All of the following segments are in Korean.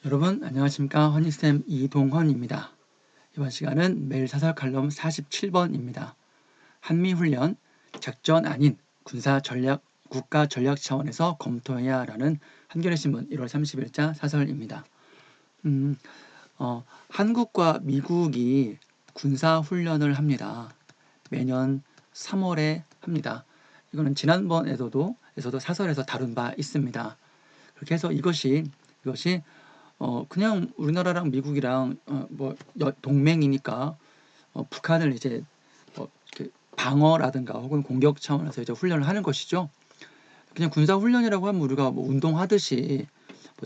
여러분 안녕하십니까. 허니쌤 이동헌입니다. 이번 시간은 매일 사설 칼럼 47번입니다. 한미훈련 작전 아닌 국가 전략 차원에서 검토해야 라는 한겨레신문 1월 30일자 사설입니다. 한국과 미국이 군사훈련을 합니다. 매년 3월에 합니다. 이거는 지난번에서도 사설에서 다룬 바 있습니다. 그렇게 해서 이것이 그냥 우리나라랑 미국이랑 동맹이니까 북한을 이제 방어라든가 혹은 공격 차원에서 이제 훈련을 하는 것이죠. 그냥 군사 훈련이라고 하면 우리가 뭐 운동하듯이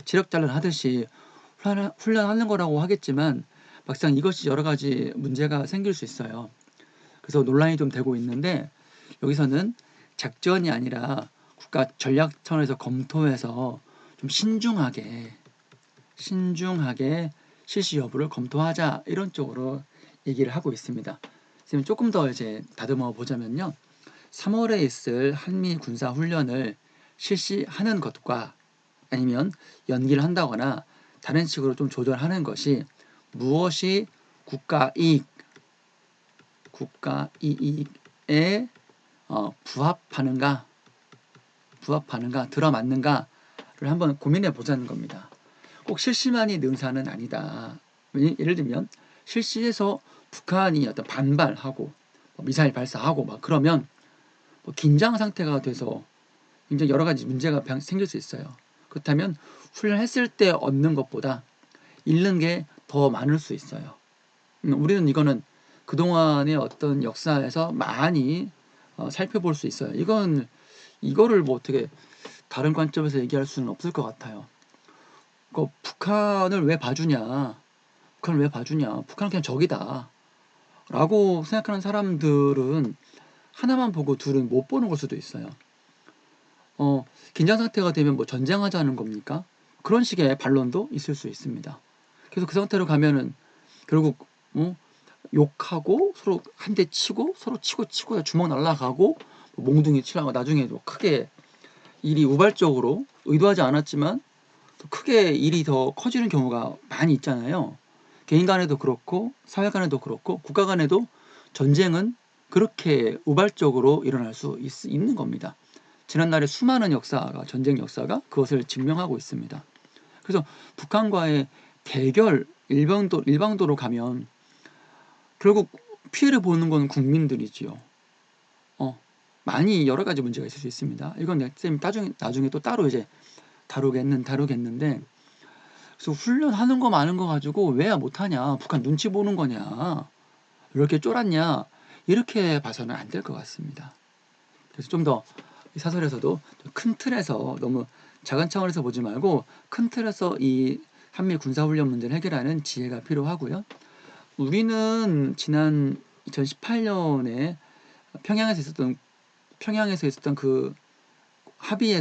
체력 단련하듯이 훈련하는 거라고 하겠지만 막상 이것이 여러 가지 문제가 생길 수 있어요. 그래서 논란이 좀 되고 있는데 여기서는 작전이 아니라 국가 전략 차원에서 검토해서 좀 신중하게 실시 여부를 검토하자 이런 쪽으로 얘기를 하고 있습니다. 지금 조금 더 이제 다듬어 보자면요. 3월에 있을 한미 군사 훈련을 실시하는 것과 아니면 연기를 한다거나 다른 식으로 좀 조절하는 것이 무엇이 국가 이익에 부합하는가 들어맞는가를 한번 고민해 보자는 겁니다. 꼭 실시만이 능사는 아니다. 예를 들면 실시해서 북한이 어떤 반발하고 미사일 발사하고 막 그러면 긴장 상태가 돼서 굉장히 여러 가지 문제가 생길 수 있어요. 그렇다면 훈련했을 때 얻는 것보다 잃는 게 더 많을 수 있어요. 우리는 이거는 그동안의 어떤 역사에서 많이 살펴볼 수 있어요. 이거를 뭐 어떻게 다른 관점에서 얘기할 수는 없을 것 같아요. 북한을 왜 봐주냐? 북한은 그냥 적이다. 라고 생각하는 사람들은 하나만 보고 둘은 못 보는 걸 수도 있어요. 긴장 상태가 되면 뭐 전쟁하자는 겁니까? 그런 식의 반론도 있을 수 있습니다. 그래서 그 상태로 가면은 결국 욕하고 서로 한 대 치고 서로 치고 주먹 날라가고 몽둥이 치라고 나중에 크게 일이 우발적으로 의도하지 않았지만 크게 일이 더 커지는 경우가 많이 있잖아요. 개인 간에도 그렇고 사회 간에도 그렇고 국가 간에도 전쟁은 그렇게 우발적으로 일어날 수 있는 겁니다. 지난날의 수많은 전쟁 역사가 그것을 증명하고 있습니다. 그래서 북한과의 대결 일방도로 가면 결국 피해를 보는 건 국민들이지요. 많이 여러 가지 문제가 있을 수 있습니다. 이건 쌤 나중에 또 따로 이제 다루겠는데 그래서 훈련하는 거 많은 거 가지고 왜 못하냐, 북한 눈치 보는 거냐, 이렇게 쫄았냐, 이렇게 봐서는 안 될 것 같습니다. 그래서 좀 더 사설에서도 큰 틀에서 너무 작은 차원에서 보지 말고 큰 틀에서 이 한미 군사훈련 문제를 해결하는 지혜가 필요하고요. 우리는 지난 2018년에 평양에서 있었던 그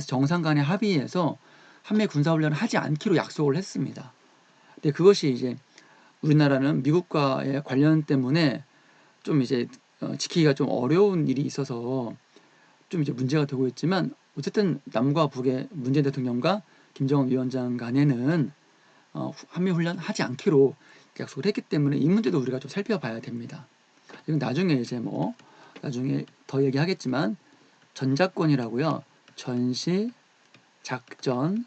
정상 간의 합의에서 한미 군사훈련을 하지 않기로 약속을 했습니다. 근데 그것이 이제 우리나라는 미국과의 관련 때문에 좀 이제 지키기가 좀 어려운 일이 있어서 좀 이제 문제가 되고 있지만 어쨌든 남과 북의 문재인 대통령과 김정은 위원장 간에는 한미 훈련 하지 않기로 약속을 했기 때문에 이 문제도 우리가 좀 살펴봐야 됩니다. 이건 나중에 더 얘기하겠지만 전작권이라고요. 전시, 작전,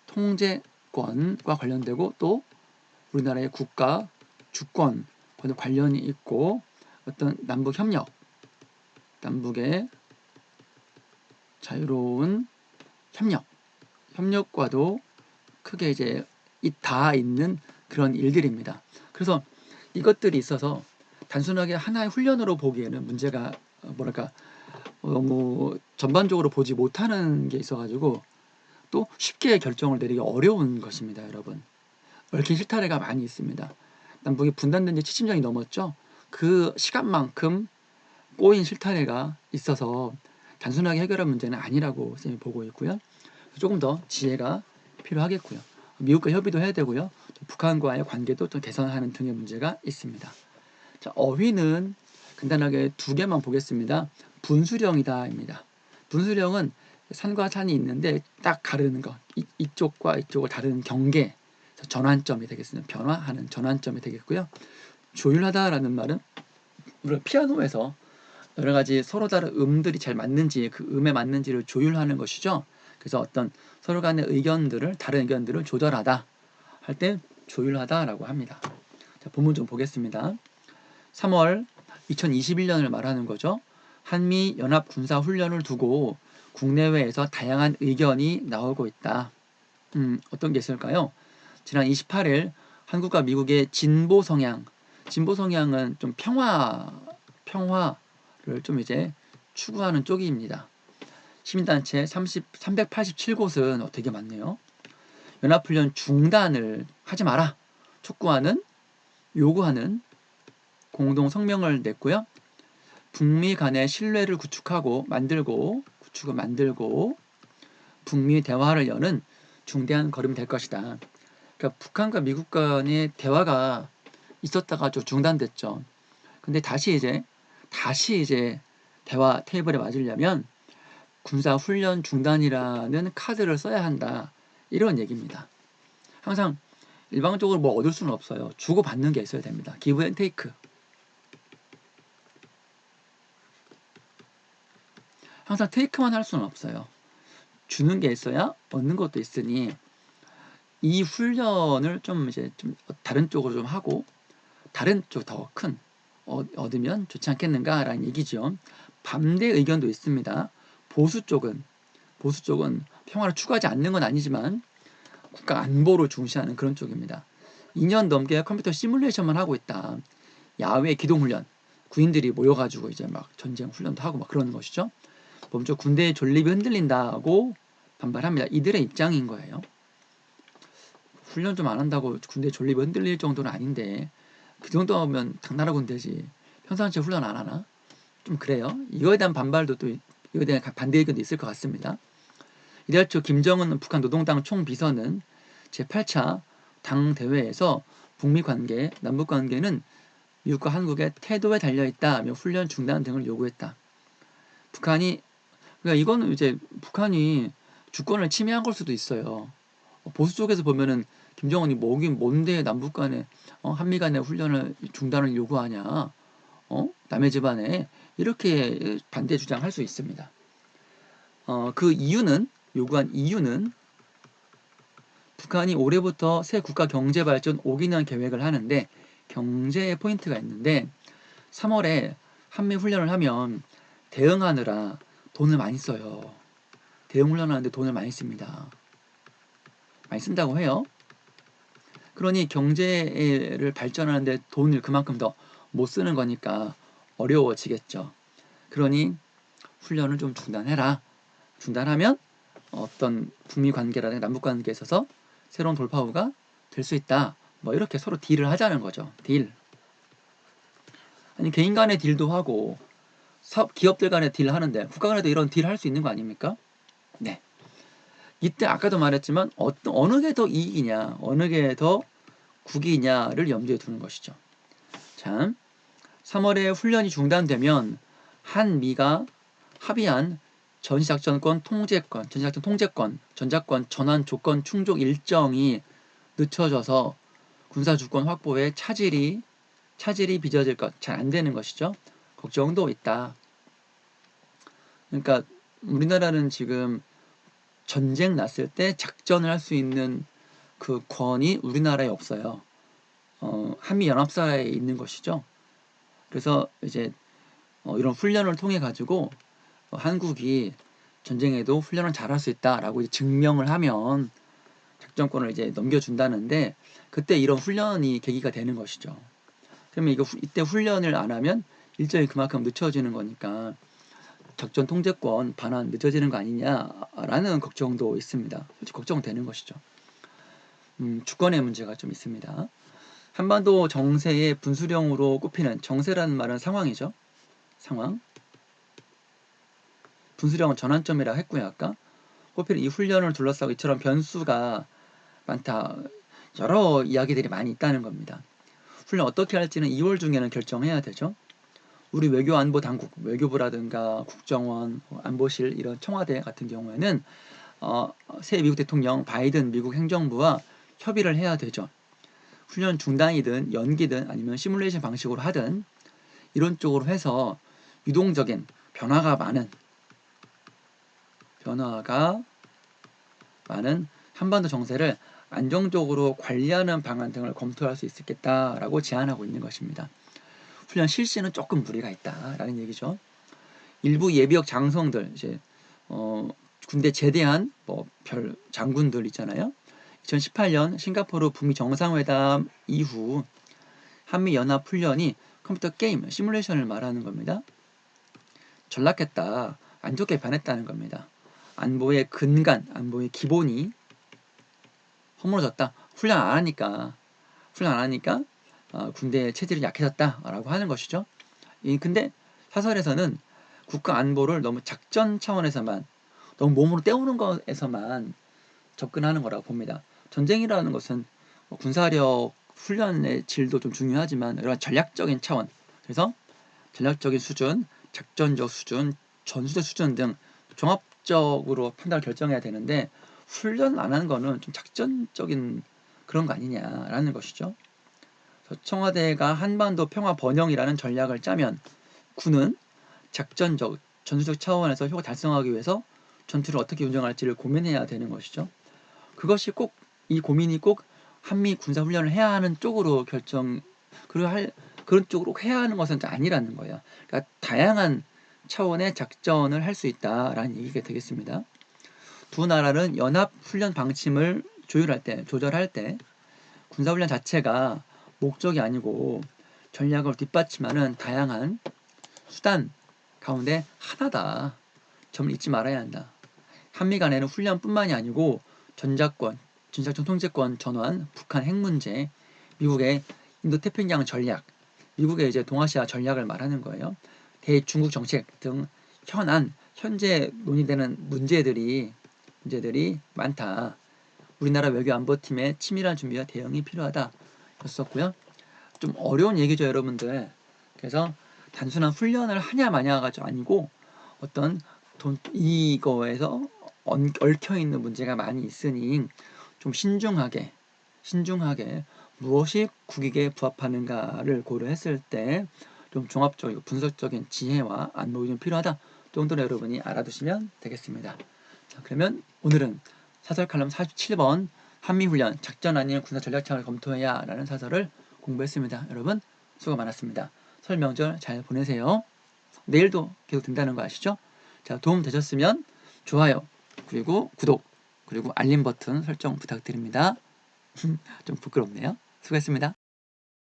통제권과 관련되고 또 우리나라의 국가 주권과 관련이 있고 어떤 남북의 자유로운 협력과도 크게 이제 닿아 있는 그런 일들입니다. 그래서 이것들이 있어서 단순하게 하나의 훈련으로 보기에는 문제가 너무 전반적으로 보지 못하는 게 있어가지고 또 쉽게 결정을 내리기 어려운 것입니다, 여러분. 얽힌 실타래가 많이 있습니다. 남북이 분단된 지 70년이 넘었죠. 그 시간만큼 꼬인 실타래가 있어서 단순하게 해결할 문제는 아니라고 쌤이 보고 있고요. 조금 더 지혜가 필요하겠고요. 미국과 협의도 해야 되고요. 북한과의 관계도 좀 개선하는 등의 문제가 있습니다. 자, 어휘는 간단하게 두 개만 보겠습니다. 분수령이다입니다. 분수령은 산과 산이 있는데 딱 가르는 거, 이쪽과 이쪽을 다루는 경계, 전환점이 되겠습니다. 변화하는 전환점이 되겠고요. 조율하다라는 말은 우리가 피아노에서 여러 가지 서로 다른 음들이 잘 맞는지 그 음에 맞는지를 조율하는 것이죠. 그래서 어떤 서로 간의 다른 의견들을 조절하다 할 때 조율하다라고 합니다. 자, 본문 좀 보겠습니다. 3월 2021년을 말하는 거죠. 한미 연합 군사 훈련을 두고 국내외에서 다양한 의견이 나오고 있다. 어떤 게 있을까요? 지난 28일 한국과 미국의 진보 성향은 좀 평화를 좀 이제 추구하는 쪽입니다. 시민단체 387곳은 되게 많네요. 연합훈련 중단을 하지 마라. 요구하는 공동 성명을 냈고요. 북미 간의 신뢰를 만들고 북미 대화를 여는 중대한 걸음이 될 것이다. 그러니까 북한과 미국 간의 대화가 있었다가 좀 중단됐죠. 근데 다시 이제 대화 테이블에 맞으려면 군사 훈련 중단이라는 카드를 써야 한다. 이런 얘기입니다. 항상 일방적으로 뭐 얻을 수는 없어요. 주고받는 게 있어야 됩니다. 기브 앤 테이크. 항상 테이크만 할 수는 없어요. 주는 게 있어야 얻는 것도 있으니 이 훈련을 좀 다른 쪽으로 좀 하고 다른 쪽 더 큰 얻으면 좋지 않겠는가라는 얘기죠. 반대 의견도 있습니다. 보수 쪽은 평화를 추구하지 않는 건 아니지만 국가 안보를 중시하는 그런 쪽입니다. 2년 넘게 컴퓨터 시뮬레이션만 하고 있다. 야외 기동훈련, 군인들이 모여가지고 이제 막 전쟁 훈련도 하고 막 그러는 것이죠. 먼저 군대의 존립이 흔들린다고 반발합니다. 이들의 입장인 거예요. 훈련 좀 안 한다고 군대 존립이 흔들릴 정도는 아닌데 그 정도면 당나라 군대지 평상시에 훈련 안 하나? 좀 그래요. 이거에 대한 이거에 대한 반대 의견도 있을 것 같습니다. 이달 초 김정은 북한 노동당 총비서는 제8차 당 대회에서 북미 관계, 남북 관계는 미국과 한국의 태도에 달려있다며 훈련 중단 등을 요구했다. 그러니까 이거는 이제 북한이 주권을 침해한 걸 수도 있어요. 보수 쪽에서 보면은 김정은이 뭔데 남북 간에 한미 간의 훈련을 중단을 요구하냐, 남의 집안에 이렇게 반대 주장할 수 있습니다. 요구한 이유는 북한이 올해부터 새 국가 경제 발전 5기년 계획을 하는데 경제에 포인트가 있는데 3월에 한미 훈련을 하면 대응하느라 돈을 많이 써요. 대응 훈련하는데 돈을 많이 씁니다. 많이 쓴다고 해요. 그러니 경제를 발전하는데 돈을 그만큼 더 못 쓰는 거니까 어려워지겠죠. 그러니 훈련을 좀 중단해라. 중단하면 어떤 북미 관계라든가 남북 관계에 있어서 새로운 돌파구가 될 수 있다. 뭐 이렇게 서로 딜을 하자는 거죠. 딜. 아니 개인 간의 딜도 하고 기업들 간의 딜 하는데 국가 간에도 이런 딜 할 수 있는 거 아닙니까? 네. 이때 아까도 말했지만 어느 게 더 이익이냐, 어느 게 더 국익이냐를 염두에 두는 것이죠. 자, 3월에 훈련이 중단되면 한미가 합의한 전시작전 전환 조건 충족 일정이 늦춰져서 군사주권 확보에 차질이 빚어질 것, 잘 안 되는 것이죠. 걱정도 있다. 그러니까 우리나라는 지금 전쟁 났을 때 작전을 할 수 있는 그 권이 우리나라에 없어요. 한미연합사에 있는 것이죠. 그래서 이제 이런 훈련을 통해 가지고 한국이 전쟁에도 훈련을 잘할 수 있다라고 이제 증명을 하면 작전권을 이제 넘겨준다는데 그때 이런 훈련이 계기가 되는 것이죠. 그러면 이때 훈련을 안 하면 일정이 그만큼 늦춰지는 거니까 작전 통제권 반환 늦어지는 거 아니냐라는 걱정도 있습니다. 솔직히 걱정되는 것이죠. 주권의 문제가 좀 있습니다. 한반도 정세의 분수령으로 꼽히는 정세라는 말은 상황이죠. 상황. 분수령은 전환점이라 했고요. 아까 꼽히는 이 훈련을 둘러싸고 이처럼 변수가 많다. 여러 이야기들이 많이 있다는 겁니다. 훈련 어떻게 할지는 2월 중에는 결정해야 되죠. 우리 외교안보당국, 외교부라든가 국정원, 안보실 이런 청와대 같은 경우에는 새 미국 대통령 바이든 미국 행정부와 협의를 해야 되죠. 훈련 중단이든 연기든 아니면 시뮬레이션 방식으로 하든 이런 쪽으로 해서 유동적인 변화가 많은 한반도 정세를 안정적으로 관리하는 방안 등을 검토할 수 있겠다라고 제안하고 있는 것입니다. 훈련 실시는 조금 무리가 있다라는 얘기죠. 일부 예비역 장성들 이제 군대 제대한 별 장군들 있잖아요. 2018년 싱가포르 북미 정상회담 이후 한미 연합 훈련이 컴퓨터 게임 시뮬레이션을 말하는 겁니다. 전락했다, 안 좋게 변했다는 겁니다. 안보의 근간, 안보의 기본이 허물어졌다. 훈련 안 하니까 군대 체질이 약해졌다라고 하는 것이죠. 근데 사설에서는 국가 안보를 너무 작전 차원에서만, 너무 몸으로 때우는 것에서만 접근하는 거라고 봅니다. 전쟁이라는 것은 군사력 훈련의 질도 좀 중요하지만 이런 전략적인 차원, 그래서 전략적인 수준, 작전적 수준, 전술적 수준 등 종합적으로 판단을 결정해야 되는데 훈련 안 하는 거는 좀 작전적인 그런 거 아니냐라는 것이죠. 청와대가 한반도 평화 번영이라는 전략을 짜면 군은 작전적, 전술적 차원에서 효과 달성하기 위해서 전투를 어떻게 운영할지를 고민해야 되는 것이죠. 그것이 꼭, 이 고민이 꼭 한미 군사 훈련을 해야 하는 쪽으로 그런 쪽으로 해야 하는 것은 아니라는 거예요. 그러니까 다양한 차원의 작전을 할 수 있다라는 얘기가 되겠습니다. 두 나라는 연합 훈련 방침을 조절할 때 군사훈련 자체가 목적이 아니고 전략을 뒷받침하는 다양한 수단 가운데 하나다. 점을 잊지 말아야 한다. 한미 간에는 훈련뿐만이 아니고 전작권, 전략적 통제권 전환, 북한 핵 문제, 미국의 인도태평양 전략, 미국의 이제 동아시아 전략을 말하는 거예요. 대중국 정책 등 현재 논의되는 문제들이 많다. 우리나라 외교안보팀의 치밀한 준비와 대응이 필요하다 였었고요. 좀 어려운 얘기죠, 여러분들. 그래서 단순한 훈련을 하냐 마냐가 아니고 어떤 이거에서 얽혀있는 문제가 많이 있으니 좀 신중하게 무엇이 국익에 부합하는가를 고려했을 때 좀 종합적이고 분석적인 지혜와 안목이 좀 필요하다 정도로 여러분이 알아두시면 되겠습니다. 자, 그러면 오늘은 사설 칼럼 47번 한미훈련 작전 아닌 군사 전략창을 검토해야 라는 사설을 공부했습니다. 여러분 수고 많았습니다. 설 명절 잘 보내세요. 내일도 계속 된다는 거 아시죠? 자, 도움 되셨으면 좋아요, 그리고 구독, 그리고 알림 버튼 설정 부탁드립니다. 좀 부끄럽네요. 수고했습니다.